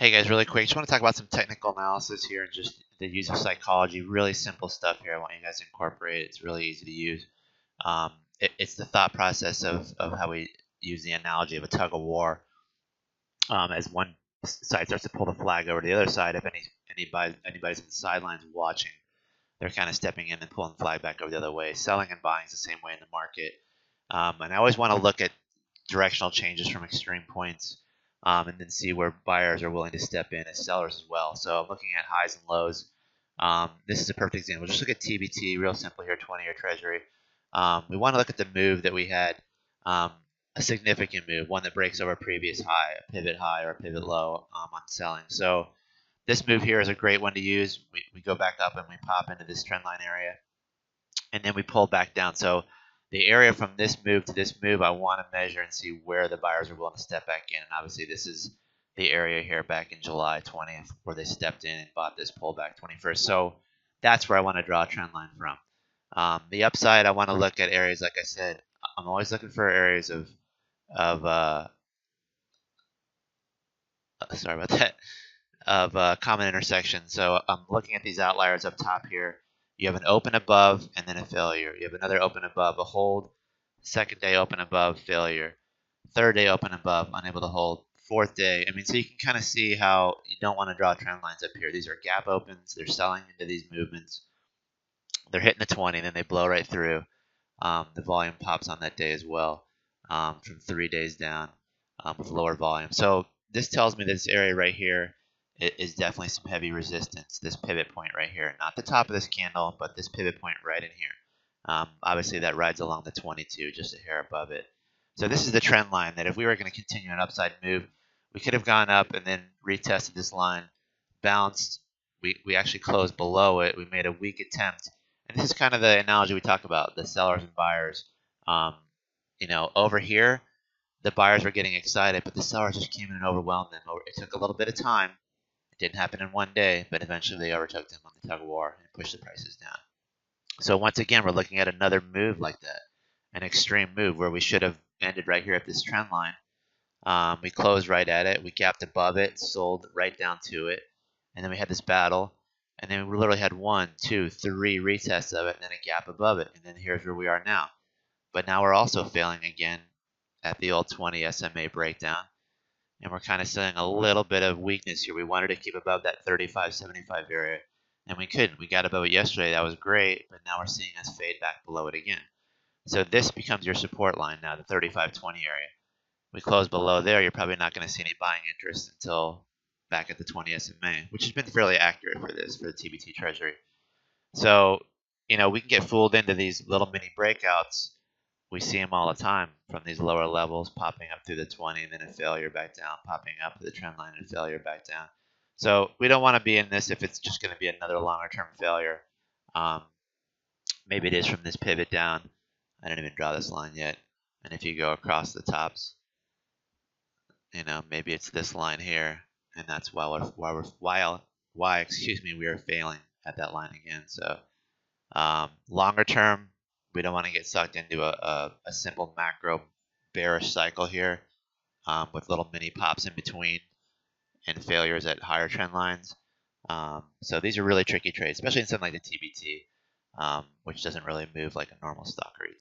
Hey guys, really quick, just want to talk about some technical analysis here and just the use of psychology. Really simple stuff here. I want you guys to incorporate it. It's really easy to use. It's the thought process of how we use the analogy of a tug of war. As one side starts to pull the flag over to the other side, if anybody's on the sidelines watching, they're kind of stepping in and pulling the flag back over the other way. Selling and buying is the same way in the market. And I always want to look at directional changes from extreme points, and then see where buyers are willing to step in as sellers as well. So I'm looking at highs and lows. This is a perfect example. Just look at TBT, real simple here, 20-year Treasury. We want to look at the move that we had, a significant move, one that breaks over a previous high, a pivot high or a pivot low on selling. So this move here is a great one to use. We go back up and we pop into this trend line area, and then we pull back down. So the area from this move to this move, I want to measure and see where the buyers are willing to step back in. And obviously, this is the area here back in July 20th where they stepped in and bought this pullback 21st. So that's where I want to draw a trend line from. The upside, I want to look at areas, like I said, I'm always looking for areas of sorry about that, of common intersection. So I'm looking at these outliers up top here. You have an open above and then a failure. You have another open above, a hold. Second day open above, failure. Third day open above, unable to hold. Fourth day, so you can kind of see how you don't want to draw trend lines up here. These are gap opens. They're selling into these movements. They're hitting the 20, and then they blow right through. The volume pops on that day as well, from 3 days down, with lower volume. So this tells me this area right here is definitely some heavy resistance, this pivot point right here. Not the top of this candle, but this pivot point right in here. Obviously, that rides along the 22, just a hair above it. So this is the trend line that if we were going to continue an upside move, we could have gone up and then retested this line, bounced. We actually closed below it. We made a weak attempt. And this is kind of the analogy we talk about, the sellers and buyers. Over here, the buyers were getting excited, but the sellers just came in and overwhelmed them. It took a little bit of time. It didn't happen in one day, but eventually they overtook them on the tug of war and pushed the prices down. So once again, we're looking at another move like that, an extreme move where we should have ended right here at this trend line. We closed right at it. We gapped above it, sold right down to it, and then we had this battle. And then we literally had 1, 2, 3 retests of it, and then a gap above it. And then here's where we are now. But now we're also failing again at the old 20 SMA breakdown. And we're kind of seeing a little bit of weakness here. We wanted to keep above that 35.75 area, and we couldn't. We got above it yesterday. That was great, but now we're seeing us fade back below it again. So this becomes your support line now, the 35.20 area. We close below there, you're probably not going to see any buying interest until back at the 20 SMA, which has been fairly accurate for this, for the TBT Treasury. So, we can get fooled into these little mini breakouts. We see them all the time from these lower levels, popping up through the 20 and then a failure back down, popping up to the trend line and a failure back down. So we don't want to be in this if it's just going to be another longer term failure. Maybe it is from this pivot down. I didn't even draw this line yet. And if you go across the tops, maybe it's this line here, and that's why we are failing at that line again. So longer term, we don't want to get sucked into a simple macro bearish cycle here, with little mini pops in between and failures at higher trend lines. So these are really tricky trades, especially in something like the TBT, which doesn't really move like a normal stock or